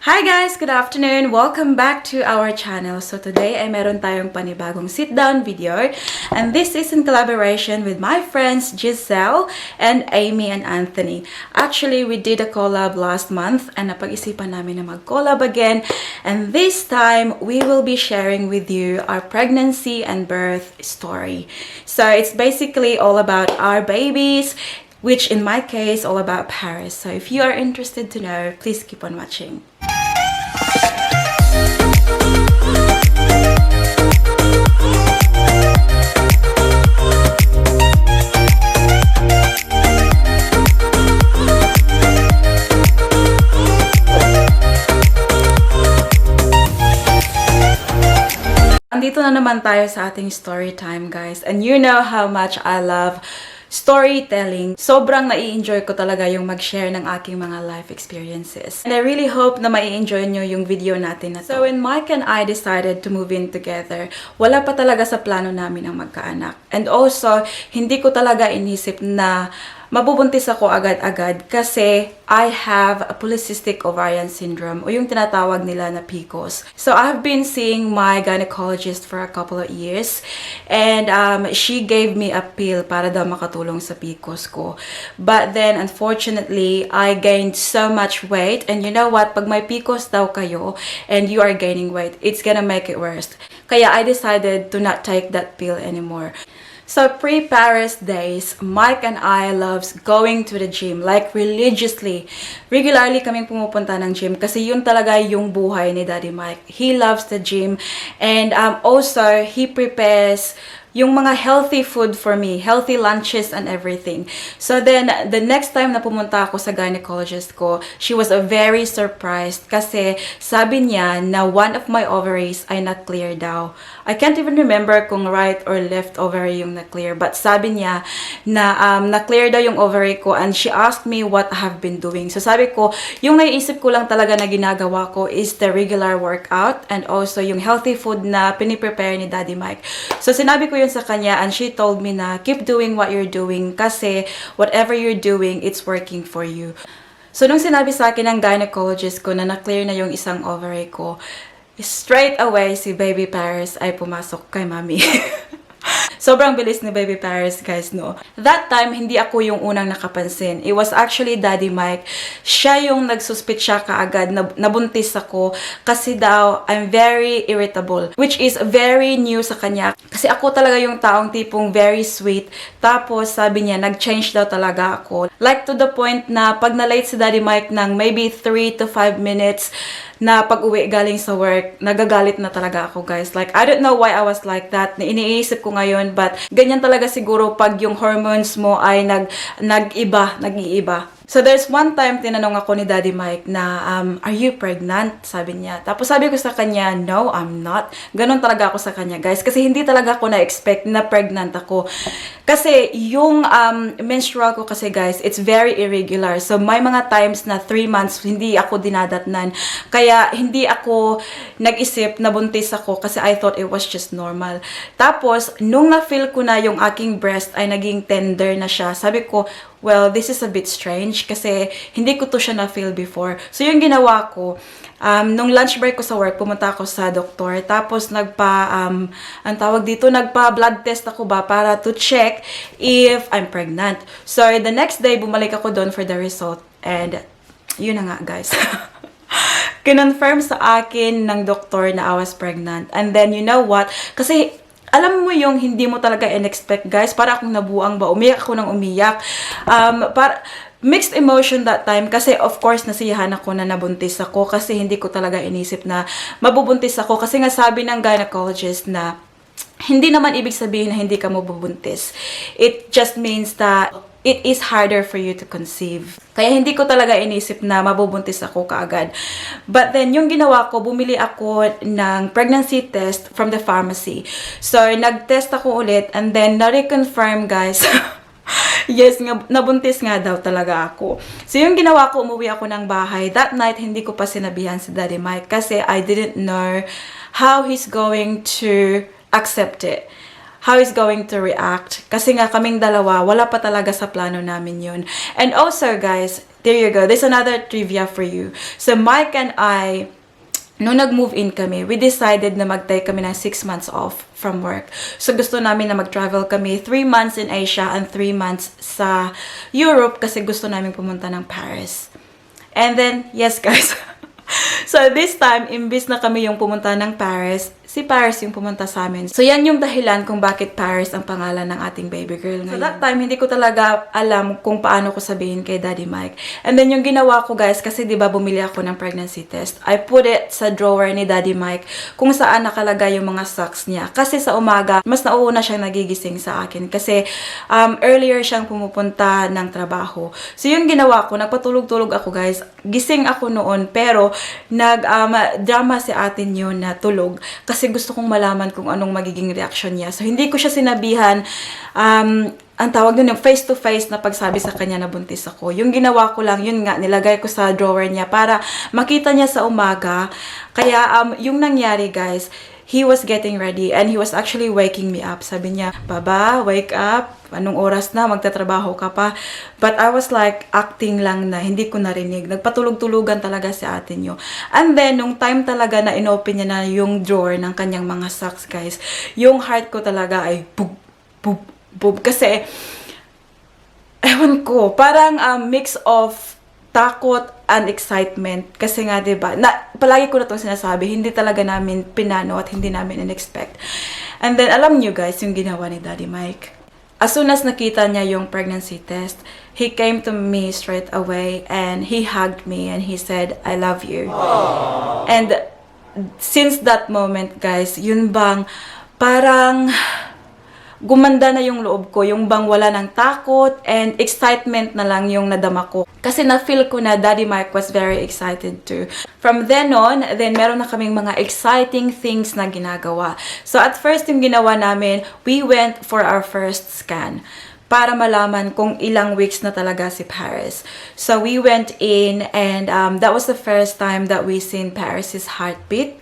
Hi guys! Good afternoon! Welcome back to our channel. So today ay meron tayong panibagong sit-down video. And this is in collaboration with my friends Jezz Xiel and Amy and Anthony. Actually, we did a collab last month and napag-isipan namin na mag-collab again. And this time, we will be sharing with you our pregnancy and birth story. So it's basically all about our babies, which in my case, all about Paris. So if you are interested to know, please keep on watching. Andito na naman tayo sa ating story time, guys. And you know how much I love storytelling. Sobrang nai-enjoy ko talaga yung mag-share ng aking mga life experiences. And I really hope na mai-enjoy nyo yung video natin na to. So when Mike and I decided to move in together, wala pa talaga sa plano namin ang magkaanak. And also, hindi ko talaga inisip na mabubuntis ako agad-agad kasi I have a polycystic ovarian syndrome o yung tinatawag nila na Pcos. So I've been seeing my gynecologist for a couple of years and she gave me a pill para daw makatulong sa Pcos ko. But then unfortunately, I gained so much weight and you know what? Pag may Pcos daw kayo and you are gaining weight, it's gonna make it worse. Kaya I decided to not take that pill anymore. So pre-Paris days, Mike and I loves going to the gym, like religiously. Regularly kaming pumupunta ng gym kasi yun talaga yung buhay ni Daddy Mike. He loves the gym and also he prepares yung mga healthy food for me, healthy lunches and everything. So then, the next time na pumunta ako sa gynecologist ko, she was very surprised kasi sabi niya na one of my ovaries ay not clear daw. I can't even remember kung right or left ovary yung na-clear, but sabi niya na na-clear daw yung ovary ko and she asked me what I have been doing. So sabi ko, yung naiisip ko lang talaga na ginagawa ko is the regular workout and also yung healthy food na piniprepare ni Daddy Mike. So sinabi ko yun sa kanya and she told me na keep doing what you're doing kasi whatever you're doing, it's working for you. So nung sinabi sa akin ng gynecologist ko na na-clear na yung isang ovary ko, straight away si Baby Paris ay pumasok kay Mami. Sobrang bilis ni Baby Paris, guys, no? That time, hindi ako yung unang nakapansin. It was actually Daddy Mike. Siya yung nagsuspitsya kaagad na nabuntis ako kasi daw, I'm very irritable. Which is very new sa kanya. Kasi ako talaga yung taong tipong very sweet. Tapos, sabi niya, nag-change daw talaga ako. Like to the point na pag na-late si Daddy Mike ng maybe 3 to 5 minutes, na pag-uwi galing sa work, nagagalit na talaga ako, guys. Like, I don't know why I was like that. Iniisip ko ngayon, but ganyan talaga siguro pag yung hormones mo ay nag-iiba. So, there's one time, tinanong ako ni Daddy Mike na, are you pregnant? Sabi niya. Tapos sabi ko sa kanya, no, I'm not. Ganon talaga ako sa kanya, guys. Kasi hindi talaga ako na-expect na pregnant ako. Kasi yung menstrual ko kasi, guys, it's very irregular. So, may mga times na 3 months hindi ako dinadatnan. Kaya, hindi ako nag-isip na buntis ako kasi I thought it was just normal. Tapos, nung na-feel ko na yung aking breast ay naging tender na siya, sabi ko, well, this is a bit strange kasi hindi ko to siya na-feel before. So, yung ginawa ko, nung lunch break ko sa work, pumunta ako sa doktor. Tapos, ang tawag dito, nagpa-blood test ako ba para to check if I'm pregnant. So, the next day, bumalik ako doon for the result. And, yun na nga, guys. Kinonfirm sa akin ng doktor na I was pregnant. And then, you know what? Kasi, alam mo yung hindi mo talaga in-expect, guys. Para akong nabuang ba? Umiyak ako ng umiyak. Mixed emotion that time. Kasi, of course, nasiyahan ako na nabuntis ako. Kasi hindi ko talaga inisip na mabubuntis ako. Kasi nga sabi ng gynecologist na hindi naman ibig sabihin na hindi ka mabubuntis. It just means that it is harder for you to conceive. Kaya hindi ko talaga inisip na mabubuntis ako kaagad. But then, yung ginawa ko, bumili ako ng pregnancy test from the pharmacy. So, nag-test ako ulit and then na-reconfirm, guys. Yes, nabuntis nga daw talaga ako. So, yung ginawa ko, umuwi ako ng bahay. That night, hindi ko pa sinabihan si Daddy Mike kasi I didn't know how he's going to accept it. how he's going to react. Kasi nga kaming dalawa, wala pa talaga sa plano namin yun. And also guys, there you go. There's another trivia for you. So Mike and I, nung nag-move in kami, we decided na mag-take kami ng 6 months off from work. So gusto namin na mag-travel kami 3 months in Asia and 3 months sa Europe kasi gusto namin pumunta ng Paris. And then, yes guys, so this time, imbis na kami yung pumunta ng Paris, si Paris yung pumunta sa amin. So yan yung dahilan kung bakit Paris ang pangalan ng ating baby girl ngayon. So that time, hindi ko talaga alam kung paano ko sabihin kay Daddy Mike. And then yung ginawa ko guys, kasi diba bumili ako ng pregnancy test, I put it sa drawer ni Daddy Mike kung saan nakalagay yung mga socks niya. Kasi sa umaga, mas nauuna siyang nagigising sa akin. Kasi earlier siyang pumupunta ng trabaho. So yung ginawa ko, nagpatulog-tulog ako guys. Gising ako noon, pero drama si atin yun na tulog. Kasi gusto kong malaman kung anong magiging reaction niya. So, hindi ko siya sinabihan, ang tawag nun yung face-to-face na pagsabi sa kanya na buntis ako. Yung ginawa ko lang, yun nga, nilagay ko sa drawer niya para makita niya sa umaga. Kaya, yung nangyari guys, he was getting ready and he was actually waking me up. Sabi niya, Baba, wake up. Anong oras na? Magtatrabaho ka pa. But I was like, acting lang na, hindi ko narinig. Nagpatulog-tulugan talaga si atin yun. And then, nung time talaga na inopen niya na yung drawer ng kanyang mga socks, guys, yung heart ko talaga ay bub, bub, bub. Kasi, ewan ko, parang mix of takot and excitement. Kasi nga, diba, palagi ko na itong sinasabi, hindi talaga namin pinano at hindi namin in-expect. And then, alam nyo guys, yung ginawa ni Daddy Mike. As soon as nakita niya yung pregnancy test, he came to me straight away and he hugged me and he said, I love you. Aww. And since that moment, guys, yun bang parang gumanda na yung loob ko, yung bang wala ng takot and excitement na lang yung nadama ko. Kasi na-feel ko na Daddy Mike was very excited too. From then on, then meron na kaming mga exciting things na ginagawa. So at first yung ginawa namin, we went for our first scan para malaman kung ilang weeks na talaga si Paris. So we went in and that was the first time that we seen Paris's heartbeat.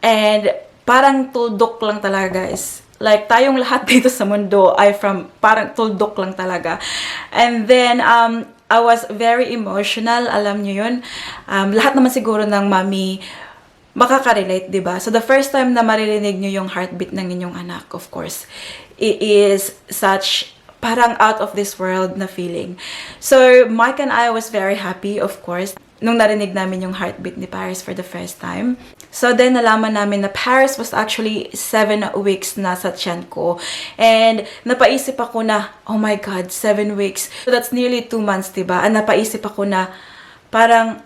And parang tuldok lang talaga guys. Like, tayong lahat dito sa mundo ay parang tuldok lang talaga. And then, I was very emotional, alam nyo yun. Lahat naman siguro ng mami makaka-relate, diba? So, the first time na maririnig nyo yung heartbeat ng inyong anak, of course, it is such parang out of this world na feeling. So, Mike and I was very happy, of course, nung narinig namin yung heartbeat ni Paris for the first time. So then, nalaman namin na Paris was actually 7 weeks na sa tiyan ko. And napaisip ako na, oh my God, 7 weeks. So that's nearly 2 months, diba? And napaisip ako na parang,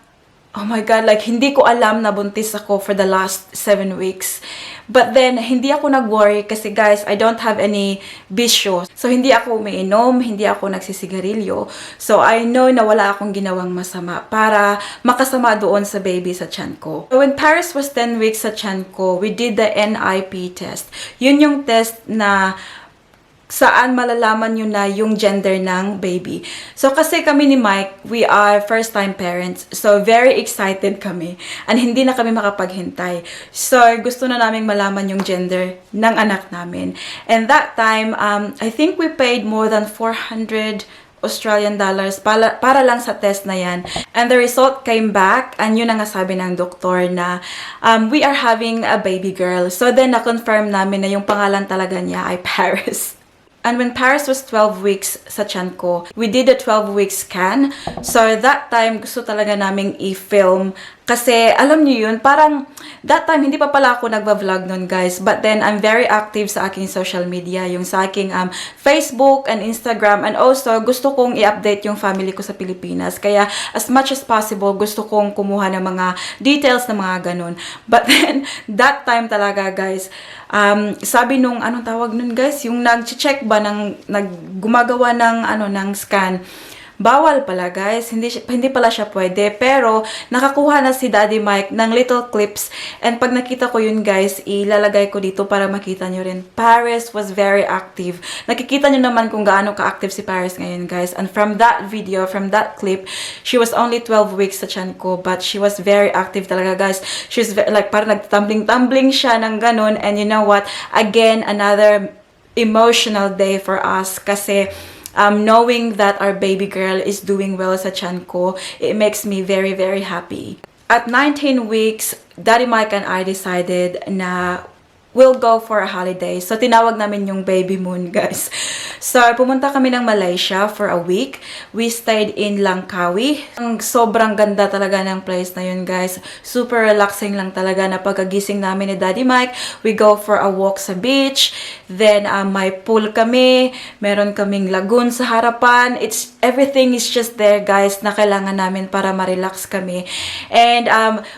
oh my God, like hindi ko alam na buntis ako for the last 7 weeks. But then, hindi ako nag-worry kasi guys, I don't have any bisyo. So, hindi ako umiinom, hindi ako nagsisigarilyo. So, I know na wala akong ginawang masama para makasama doon sa baby sa tiyan ko. So, when Paris was 10 weeks sa tiyan ko, we did the NIP test. Yun yung test na saan malalaman nyo na yung gender ng baby. So, kasi kami ni Mike, we are first-time parents. So, very excited kami. And hindi na kami makapaghintay. So, gusto na namin malaman yung gender ng anak namin. And that time, I think we paid more than 400 Australian dollars para lang sa test na yan. And the result came back, and yun ang sabi ng doktor na we are having a baby girl. So, then na-confirm namin na yung pangalan talaga niya ay Paris. And when Paris was 12 weeks sa tiyan ko, we did a 12-week scan. So, that time, gusto talaga naming i-film. Kasi, alam niyo yun, parang, that time, hindi pa pala ako nagba-vlog nun, guys. But then, I'm very active sa aking social media. Yung sa aking Facebook and Instagram. And also, gusto kong i-update yung family ko sa Pilipinas. Kaya, as much as possible, gusto kong kumuha ng mga details na mga ganun. But then, that time talaga, guys, sabi nung, anong tawag nun, guys? Yung nag-check ba, gumagawa ng scan, bawal pala guys, hindi pala siya pwede, pero nakakuha na si Daddy Mike ng little clips, and pag nakita ko yun guys, ilalagay ko dito para makita nyo rin. Paris was very active. Nakikita nyo naman kung gaano ka-active si Paris ngayon guys, and from that video, from that clip, she was only 12 weeks sa tiyan ko, but she was very active talaga guys. She's like, parang nagtumbling-tumbling siya ng ganun, and you know what, again, another emotional day for us kasi knowing that our baby girl is doing well sa tiyan ko, it makes me very, very happy. At 19 weeks, Daddy Mike and I decided na we'll go for a holiday. So, tinawag namin yung baby moon, guys. So, pumunta kami ng Malaysia for a week. We stayed in Langkawi. Ang sobrang ganda talaga ng place na yun, guys. Super relaxing lang talaga na pagkagising namin ni Daddy Mike. We go for a walk sa beach. Then, may pool kami. Meron kaming lagoon sa harapan. Everything is just there, guys, na kailangan namin para ma-relax kami. And,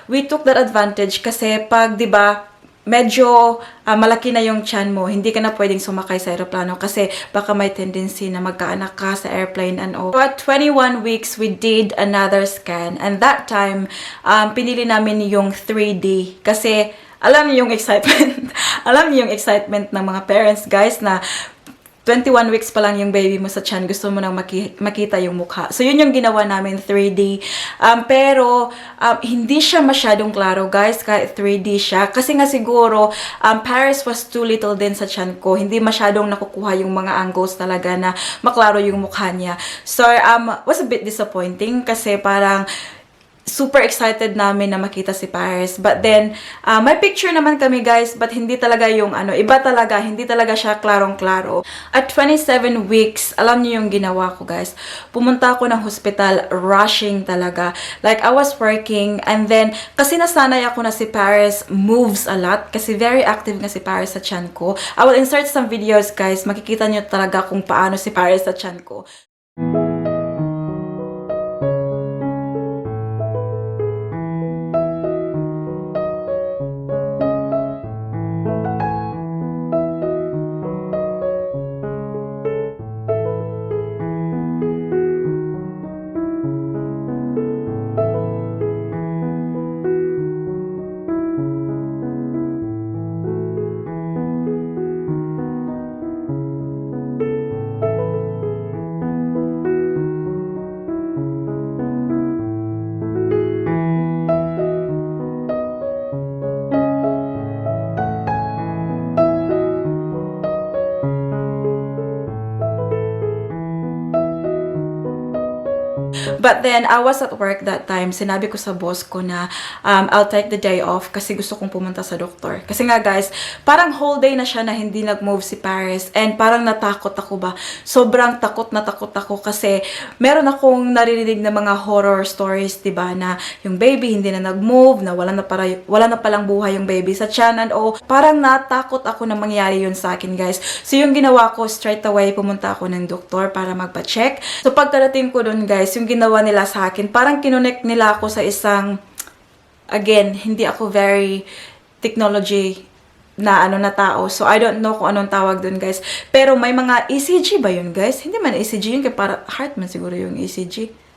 we took that advantage kasi pag, di ba, medyo malaki na yung tiyan mo, hindi ka na pwedeng sumakay sa aeroplano kasi baka may tendency na magkaanak ka sa airplane and all. So at 21 weeks, we did another scan and that time, pinili namin yung 3D kasi alam niyo yung excitement. Alam niyo yung excitement ng mga parents, guys, na 21 weeks pa lang yung baby mo sa tiyan, gusto mo nang makita yung mukha. So, yun yung ginawa namin, 3D. Pero, hindi siya masyadong klaro, guys, kahit 3D siya. Kasi nga siguro, Paris was too little din sa tiyan ko. Hindi masyadong nakukuha yung mga angles talaga na maklaro yung mukha niya. So, was a bit disappointing kasi parang super excited namin na makita si Paris. But then, may picture naman kami, guys, but hindi talaga yung iba talaga, hindi talaga siya klarong-klaro. At 27 weeks, alam niyo yung ginawa ko, guys. Pumunta ako ng hospital, rushing talaga. Like, I was working, and then, kasi nasanay ako na si Paris moves a lot, kasi very active nga si Paris sa tiyan ko. I will insert some videos, guys. Makikita niyo talaga kung paano si Paris sa tiyan ko. But then, I was at work that time. Sinabi ko sa boss ko na I'll take the day off kasi gusto kong pumunta sa doktor. Kasi nga, guys, parang whole day na siya na hindi nag-move si Paris. And parang natakot ako ba? Sobrang takot na takot ako kasi meron akong naririnig na mga horror stories, diba? Na yung baby hindi na nag-move, na wala na palang buhay yung baby sa tiyan and all. Parang natakot ako na mangyari yun sa akin, guys. So, yung ginawa ko, straight away, pumunta ako ng doktor para magpa-check. So, pagkarating ko dun, guys, yung ginawa nila sa akin, parang kinonect nila ako sa isang, again, hindi ako very technology na tao. So, I don't know kung anong tawag dun, guys. Pero may mga ECG ba yun, guys? Hindi man ECG yun, kaya para heart man siguro yung ECG.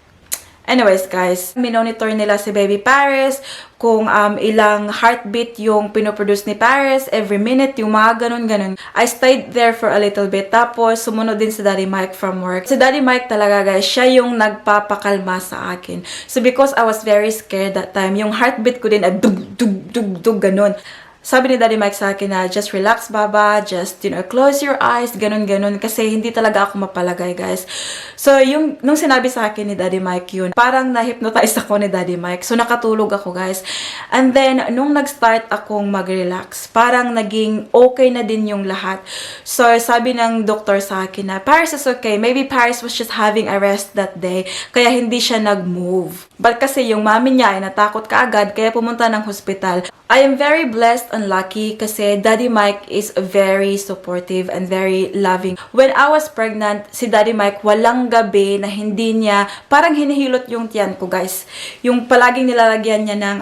Anyways, guys, minonitor nila si baby Paris, kung ilang heartbeat yung pinoproduce ni Paris every minute, yung mga ganun-ganun. I stayed there for a little bit. Tapos, sumunod din si Daddy Mike from work. Si Daddy Mike talaga, guys, siya yung nagpapakalma sa akin. So, because I was very scared that time, yung heartbeat ko din, dug, ganun. Sabi ni Daddy Mike sa akin na, just relax, Baba, just, close your eyes, ganun-ganun, kasi hindi talaga ako mapalagay, guys. So, nung sinabi sa akin ni Daddy Mike yun, parang na-hypnotize ako ni Daddy Mike. So, nakatulog ako, guys. And then, nung nag-start akong mag-relax, parang naging okay na din yung lahat. So, sabi ng doktor sa akin na, Paris is okay. Maybe Paris was just having a rest that day, kaya hindi siya nag-move. But kasi yung mami niya ay natakot kaagad, kaya pumunta ng hospital. I am very blessed and lucky kasi Daddy Mike is very supportive and very loving. When I was pregnant, si Daddy Mike walang gabi na hindi niya, parang hinihilot yung tiyan ko, guys. Yung palaging nilalagyan niya ng,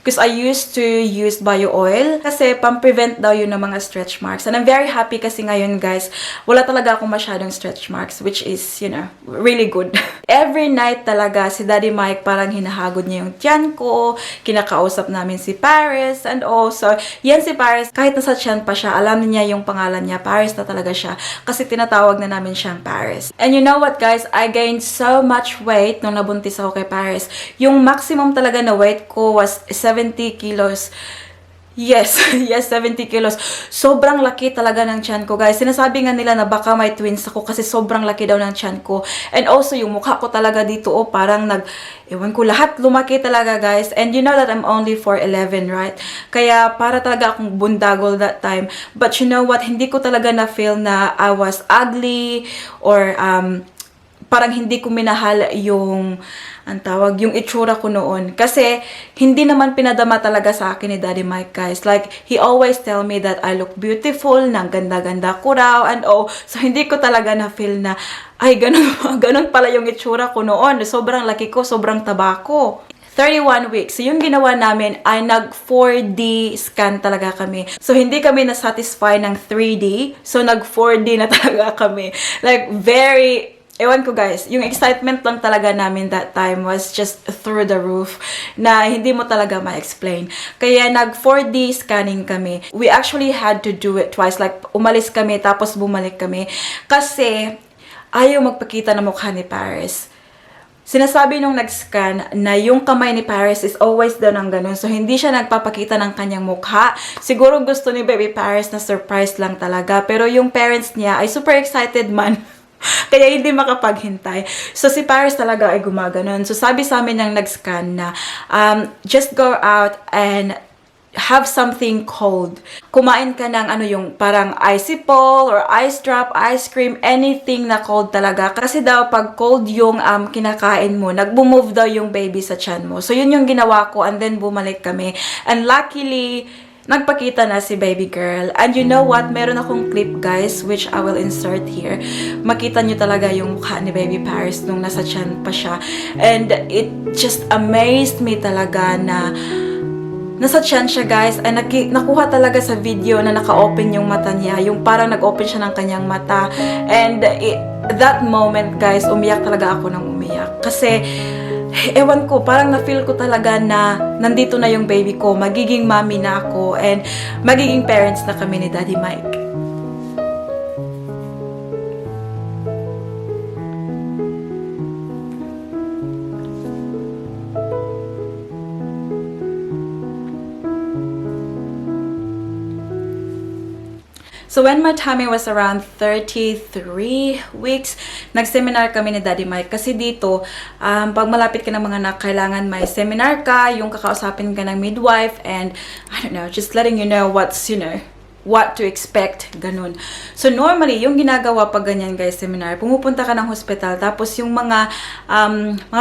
because I used to use bio oil kasi pang-prevent daw yun ng mga stretch marks. And I'm very happy kasi ngayon, guys, wala talaga akong masyadong stretch marks, which is, really good. Every night talaga, si Daddy Mike parang hinahagod niya yung tiyan ko, kinakausap namin si Paris, and also, yan si Paris, kahit nasa tiyan pa siya, alam niya yung pangalan niya, Paris na talaga siya, kasi tinatawag na namin siyang Paris. And you know what, guys, I gained so much weight nung nabuntis ako kay Paris. Yung maximum talaga na weight ko was 70 kilos. Yes, yes, 70 kilos. Sobrang laki talaga ng tiyan ko, guys. Sinasabi nga nila na baka may twins ako kasi sobrang laki daw ng tiyan ko. And also, yung mukha ko talaga dito, oh, parang ewan ko, lahat lumaki talaga, guys. And you know that I'm only 4'11", right? Kaya para talaga akong bundagol that time. But you know what? Hindi ko talaga na-feel na I was ugly or parang hindi ko minahal yung yung itsura ko noon. Kasi, hindi naman pinadama talaga sa akin ni Daddy Mike, guys. Like, he always tell me that I look beautiful, nang ganda-ganda ko raw, and oh, so hindi ko talaga na-feel na, ay, ganun pala yung itsura ko noon. Sobrang laki ko, sobrang taba ko. 31 weeks. So, yung ginawa namin ay nag 4D scan talaga kami. So, hindi kami na-satisfy ng 3D. So, nag 4D na talaga kami. Like, ewan ko, guys, yung excitement lang talaga namin that time was just through the roof na hindi mo talaga ma-explain. Kaya nag 4D scanning kami. We actually had to do it twice. Like, umalis kami tapos bumalik kami. Kasi ayaw magpakita ng mukha ni Paris. Sinasabi nung nag-scan na yung kamay ni Paris is always doon ng ganun. So, hindi siya nagpapakita ng kanyang mukha. Siguro gusto ni Baby Paris na surprise lang talaga. Pero yung parents niya ay super excited man. Kaya hindi makapaghintay. So, si Paris talaga ay gumaganon. So, sabi sa amin ng nag-scan na, just go out and have something cold. Kumain ka ng yung parang icipole or ice drop, ice cream, anything na cold talaga. Kasi daw pag cold yung kinakain mo, nagbo-move daw yung baby sa tiyan mo. So, yun yung ginawa ko and then bumalik kami. And luckily, nagpakita na si baby girl. And you know what? Meron akong clip, guys, which I will insert here. Makita nyo talaga yung mukha ni Baby Paris nung nasa tiyan pa siya. And it just amazed me talaga na nasa tiyan siya, guys. And nakuha talaga sa video na naka-open yung mata niya. Yung parang nag-open siya ng kanyang mata. And that moment, guys, umiyak talaga ako ng umiyak. Kasi ewan ko, parang na-feel ko talaga na nandito na yung baby ko, magiging mommy na ako, and magiging parents na kami ni Daddy Mike. So, when my tummy was around 33 weeks, nag-seminar kami ni Daddy Mike. Kasi dito, pag malapit ka ng mga anak, kailangan may seminar ka, yung kakausapin ka ng midwife, and, I don't know, just letting you know what's, what to expect, ganun. So, normally, yung ginagawa pag ganyan, guys, seminar, pumupunta ka ng hospital, tapos yung mga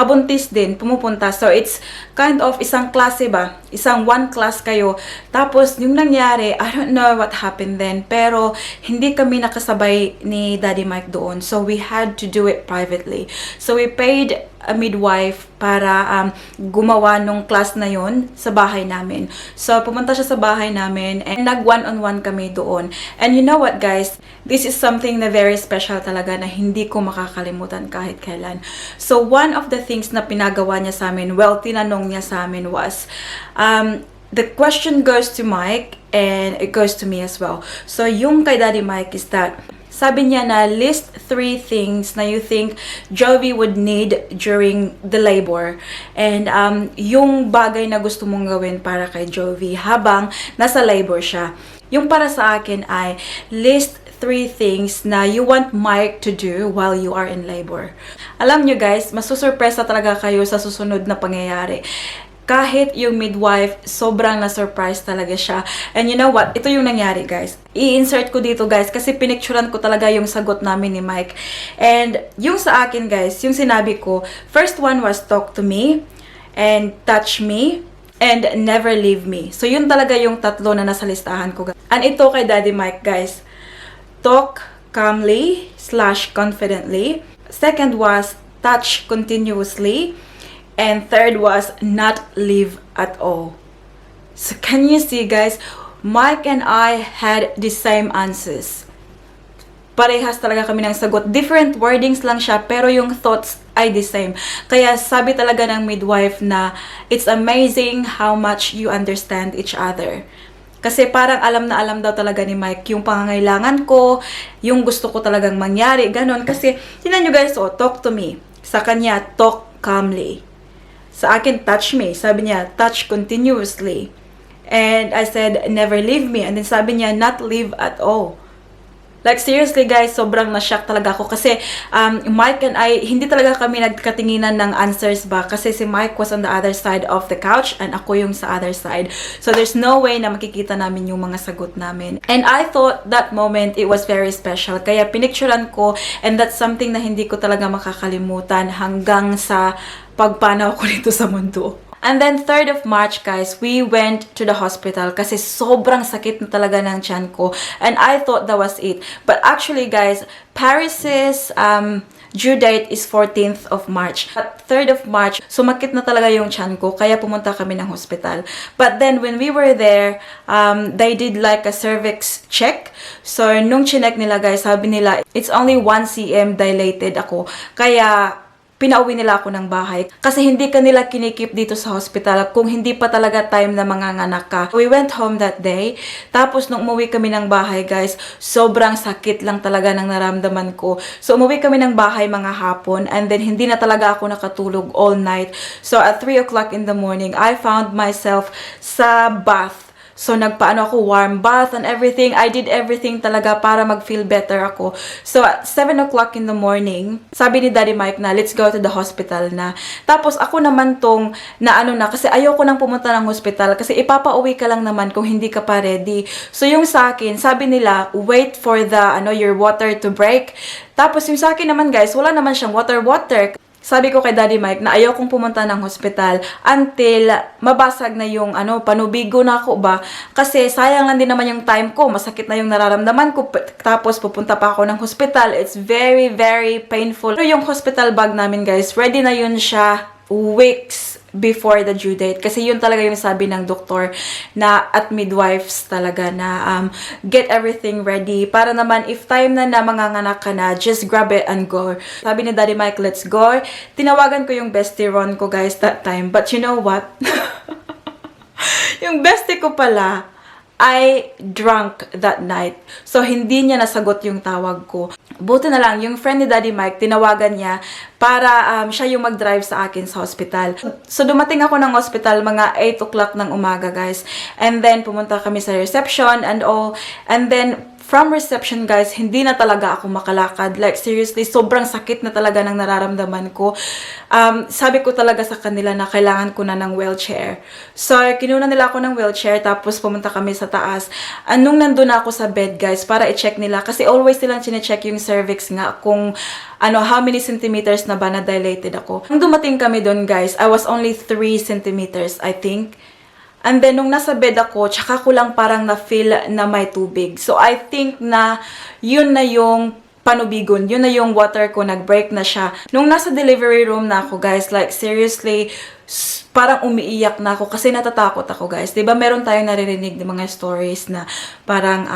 buntis din, pumupunta. So, it's kind of isang klase ba? Isang one class kayo. Tapos, yung nangyari, I don't know what happened then, pero hindi kami nakasabay ni Daddy Mike doon. So, we had to do it privately. So, we paid a midwife para gumawa nung class na yon sa bahay namin. So, pumunta siya sa bahay namin and nag-one-on-one kami doon. And you know what, guys? This is something na very special talaga na hindi ko makakalimutan kahit kailan. So, one of the things na pinagawa niya sa amin, well, tinanong niya sa amin was, the question goes to Mike and it goes to me as well. So, yung kay Daddy Mike is that, sabi niya na list 3 things na you think Jovi would need during the labor. And yung bagay na gusto mong gawin para kay Jovi habang nasa labor siya. Yung para sa akin ay list 3 things na you want Mike to do while you are in labor. Alam nyo, guys, masusurpresa talaga kayo sa susunod na pangyayari. Kahit yung midwife, sobrang na-surprise talaga siya. And you know what? Ito yung nangyari, guys. I-insert ko dito, guys, kasi pinicturan ko talaga yung sagot namin ni Mike. And yung sa akin, guys, yung sinabi ko, first one was talk to me, and touch me, and never leave me. So, yun talaga yung tatlo na nasa listahan ko, guys. And ito kay Daddy Mike, guys. Talk calmly/confidently. Second was touch continuously. And third was not leave at all. So can you see, guys, Mike and I had the same answers. Parehas talaga kami ng sagot. Different wordings lang siya, pero yung thoughts ay the same. Kaya sabi talaga ng midwife na it's amazing how much you understand each other. Kasi parang alam na alam daw talaga ni Mike yung pangangailangan ko, yung gusto ko talagang mangyari, ganon. Kasi, tingnan nyo, guys, talk to me. Sa kanya, talk calmly. Sa akin, touch me. Sabi niya, touch continuously. And I said, never leave me. And then sabi niya, not leave at all. Like, seriously guys, sobrang na-shock talaga ako kasi Mike and I, hindi talaga kami nagkatinginan ng answers ba kasi si Mike was on the other side of the couch and ako yung sa other side. So, there's no way na makikita namin yung mga sagot namin. And I thought that moment, it was very special. Kaya pinicturean ko and that's something na hindi ko talaga makakalimutan hanggang sa pagpanaw ko dito sa mundo. And then 3rd of March, guys, we went to the hospital kasi sobrang sakit na talaga ng tiyan ko. And I thought that was it. But actually, guys, Paris's due date is 14th of March. At 3rd of March, sumakit na talaga yung tiyan ko, kaya pumunta kami ng hospital. But then, when we were there, they did like a cervix check. So, nung chinek nila, guys, sabi nila, it's only 1 cm dilated ako. Kaya, pinauwi nila ako ng bahay. Kasi hindi ka nila kinikip dito sa hospital kung hindi pa talaga time na manganganak ka. We went home that day. Tapos nung umuwi kami ng bahay, guys, sobrang sakit lang talaga ng naramdaman ko. So umuwi kami ng bahay mga hapon and then hindi na talaga ako nakatulog all night. So at 3 o'clock in the morning, I found myself sa bath. So, nagpaano ako, warm bath and everything. I did everything talaga para mag-feel better ako. So, at 7 o'clock in the morning, sabi ni Daddy Mike na, let's go to the hospital na. Tapos, ako naman tong, kasi ayoko nang pumunta ng hospital kasi ipapauwi ka lang naman kung hindi ka pa ready. So, yung sa akin, sabi nila, wait for the, your water to break. Tapos, yung sa akin naman, guys, wala naman siyang water. Sabi ko kay Daddy Mike na ayaw kong pumunta ng hospital until mabasag na yung panubigo na ako ba. Kasi sayang lang din naman yung time ko. Masakit na yung nararamdaman ko. Tapos pupunta pa ako ng hospital. It's very, very painful. Pero yung hospital bag namin, guys, ready na yun siya weeks before the due date. Kasi yun talaga yung sabi ng doktor na at midwives talaga na get everything ready. Para naman if time na manganganak ka na, just grab it and go. Sabi ni Daddy Mike, let's go. Tinawagan ko yung bestie Ron ko, guys, that time. But you know what? Yung bestie ko pala, I drunk that night. So, hindi niya nasagot yung tawag ko. Buti na lang, yung friend ni Daddy Mike, tinawagan niya para siya yung mag-drive sa akin sa hospital. So, dumating ako ng hospital mga 8 o'clock ng umaga, guys. And then, pumunta kami sa reception and all. And then, from reception, guys, hindi na talaga ako makalakad. Like, seriously, sobrang sakit na talaga ng nararamdaman ko. Sabi ko talaga sa kanila na kailangan ko na ng wheelchair. So, kinuna nila ako ng wheelchair, tapos pumunta kami sa taas. Nung nandun ako sa bed, guys, para i-check nila, kasi always nilang chine-check yung cervix nga, kung how many centimeters na ba na dilated ako. Nung dumating kami doon, guys, I was only 3 centimeters, I think. And then, nung nasa bed ako, tsaka ko lang parang na-feel na may tubig. So, I think na yun na yung panubigon. Yun na yung water ko. Nag-break na siya. Nung nasa delivery room na ako, guys, like, seriously, parang umiiyak na ako kasi natatakot ako, guys. Diba meron tayong naririnig ng mga stories na parang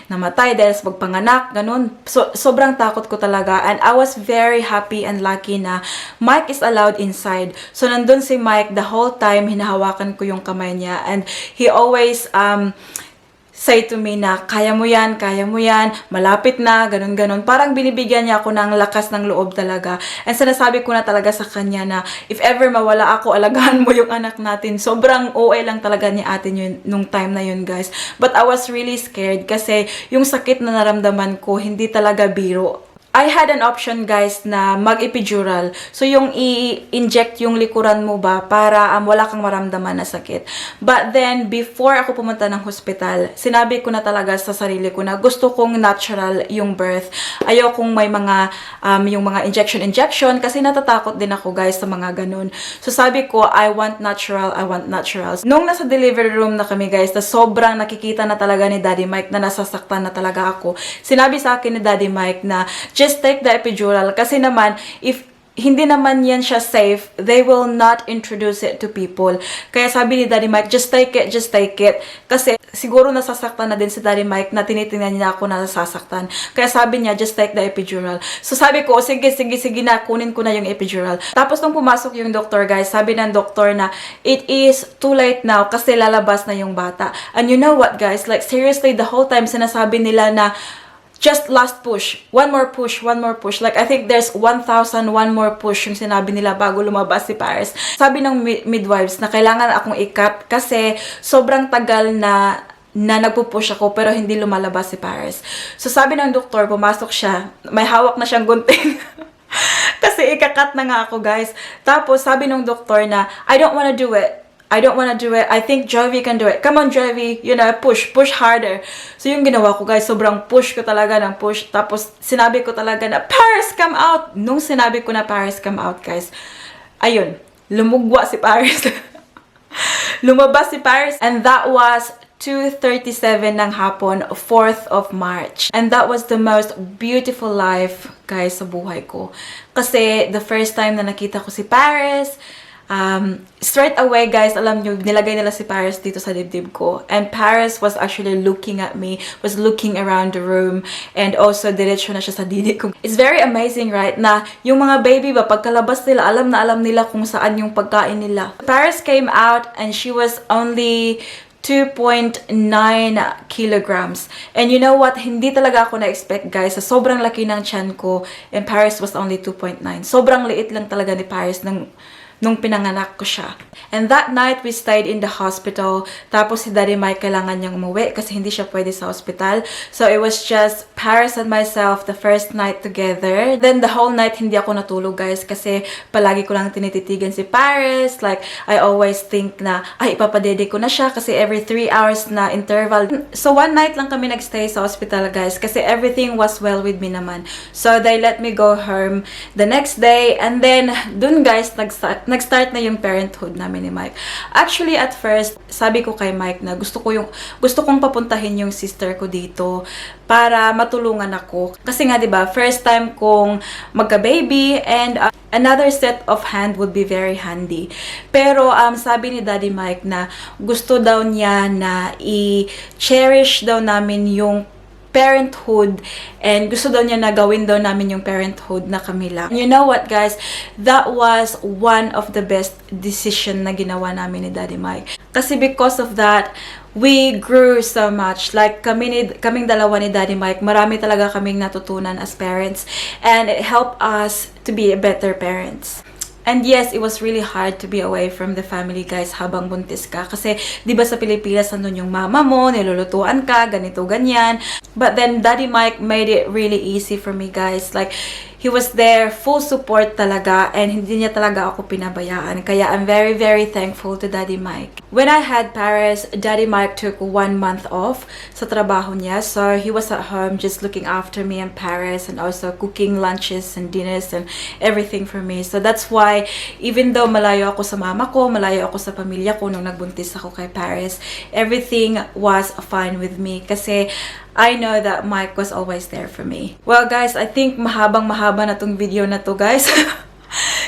namatay dahil sa pagpanganak, ganun. So, sobrang takot ko talaga. And I was very happy and lucky na Mike is allowed inside. So, nandun si Mike the whole time, hinahawakan ko yung kamay niya. And he always say to me na, kaya mo yan, malapit na, ganun. Parang binibigyan niya ako ng lakas ng loob talaga. And sinasabi ko na talaga sa kanya na, if ever mawala ako, alagaan mo yung anak natin. Sobrang OA lang talaga ni ate yun, nung time na yun, guys. But I was really scared kasi yung sakit na naramdaman ko, hindi talaga biro. I had an option, guys, na mag-epidural. So, yung i-inject yung likuran mo ba para wala kang maramdaman na sakit. But then, before ako pumunta ng hospital, sinabi ko na talaga sa sarili ko na gusto kong natural yung birth. Ayaw kong may mga, yung mga injection, kasi natatakot din ako, guys, sa mga ganun. So, sabi ko, I want natural. Nung nasa delivery room na kami, guys, na sobrang nakikita na talaga ni Daddy Mike na nasasaktan na talaga ako. Sinabi sa akin ni Daddy Mike na, just take the epidural. Kasi naman, if hindi naman yan siya safe, they will not introduce it to people. Kaya sabi ni Daddy Mike, just take it. Kasi siguro nasasaktan na din si Daddy Mike na tinitingnan niya ako na nasasaktan. Kaya sabi niya, just take the epidural. So sabi ko, sige na, kunin ko na yung epidural. Tapos nung pumasok yung doktor, guys, sabi ng doktor na, it is too late now kasi lalabas na yung bata. And you know what, guys? Like, seriously, the whole time sinasabi nila na, just last push. One more push, one more push. Like, I think there's 1,000, one more push yung sinabi nila bago lumabas si Paris. Sabi ng midwives na kailangan akong i-cut kasi sobrang tagal na nagpupush ako pero hindi lumalabas si Paris. So, sabi ng doktor, pumasok siya. May hawak na siyang gunting. Kasi ikakat na nga ako, guys. Tapos, sabi ng doktor na, I don't wanna do it. I don't wanna do it. I think Jovi can do it. Come on, Jovi. You know, push harder. So, yung ginawa ko, guys, sobrang push ko talaga ng push. Tapos, sinabi ko talaga na, Paris, come out! Nung sinabi ko na Paris, come out, guys, ayun, lumugwa si Paris. Lumabas si Paris. And that was 2:37 ng hapon, 4th of March. And that was the most beautiful life, guys, sa buhay ko. Kasi, the first time na nakita ko si Paris, straight away, guys, alam nyo, nilagay nila si Paris dito sa dibdib ko. And Paris was actually looking at me, was looking around the room, and also diretso na siya sa didi ko. It's very amazing, right, na yung mga baby ba, pagkalabas nila, alam na alam nila kung saan yung pagkain nila. Paris came out and she was only 2.9 kilograms. And you know what? Hindi talaga ako na-expect, guys. Sa sobrang laki ng tiyan ko, and Paris was only 2.9. Sobrang liit lang talaga ni Paris nung pinanganak ko siya. And that night, we stayed in the hospital. Tapos si Daddy Mike kailangan niyang umuwi kasi hindi siya pwede sa hospital. So it was just Paris and myself the first night together. Then the whole night, hindi ako natulog, guys, kasi palagi ko lang tinititigan si Paris. Like, I always think na, ay, ipapadede ko na siya kasi every 3 hours na interval. So one night lang kami nagstay sa hospital, guys, kasi everything was well with me naman. So they let me go home the next day. And then, dun, guys, nag-start na yung parenthood namin ni Mike. Actually, at first, sabi ko kay Mike na gusto kong papuntahin yung sister ko dito para matulungan ako. Kasi nga, 'di ba, first time kong magka-baby, and another set of hand would be very handy. Pero sabi ni Daddy Mike na gusto daw niya na i-cherish daw namin yung parenthood, and gusto daw niya na gawin daw namin yung parenthood na kami lang. You know what, guys? That was one of the best decision na ginawa namin ni Daddy Mike. Kasi because of that, we grew so much. Like, kaming dalawa ni Daddy Mike, marami talaga kaming natutunan as parents, and it helped us to be better parents. And yes, it was really hard to be away from the family, guys, habang buntis ka. Kasi, di ba sa Pilipinas, nandun yung mama mo, nilulutuan ka, ganito, ganyan. But then, Daddy Mike made it really easy for me, guys. Like, he was there, full support talaga, and hindi niya talaga ako pinabayaan. Kaya I'm very, very thankful to Daddy Mike. When I had Paris, Daddy Mike took 1 month off sa trabaho niya. So, he was at home just looking after me and Paris, and also cooking lunches and dinners and everything for me. So, that's why, even though malayo ako sa mama ko, malayo ako sa pamilya ko nung nagbuntis ako kay Paris, everything was fine with me. Kasi, I know that Mike was always there for me. Well, guys, I think mahabang-mahaba na tong video na to, guys.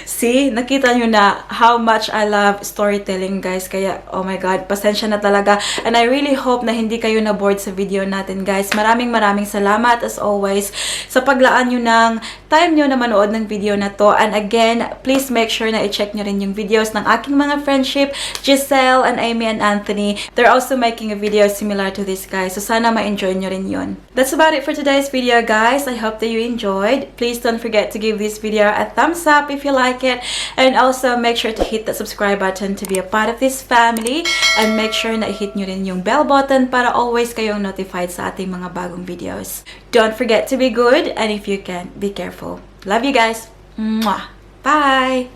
See, nakita nyo na how much I love storytelling, guys. Kaya, oh my God, pasensya na talaga. And I really hope na hindi kayo na-bored sa video natin, guys. Maraming salamat, as always, sa paglaan nyo ng time nyo na manood ng video na to. And again, please make sure na i-check nyo rin yung videos ng aking mga friendship, Jezz Xiel and Amy and Anthony. They're also making a video similar to this, guys. So, sana ma-enjoy nyo rin yun. That's about it for today's video, guys. I hope that you enjoyed. Please don't forget to give this video a thumbs up if you like it, and also make sure to hit the subscribe button to be a part of this family, and make sure na i-hit nyo rin yung bell button para always kayong notified sa ating mga bagong videos. Don't forget to be good, and if you can, be careful. Love you guys. Mwah. Bye.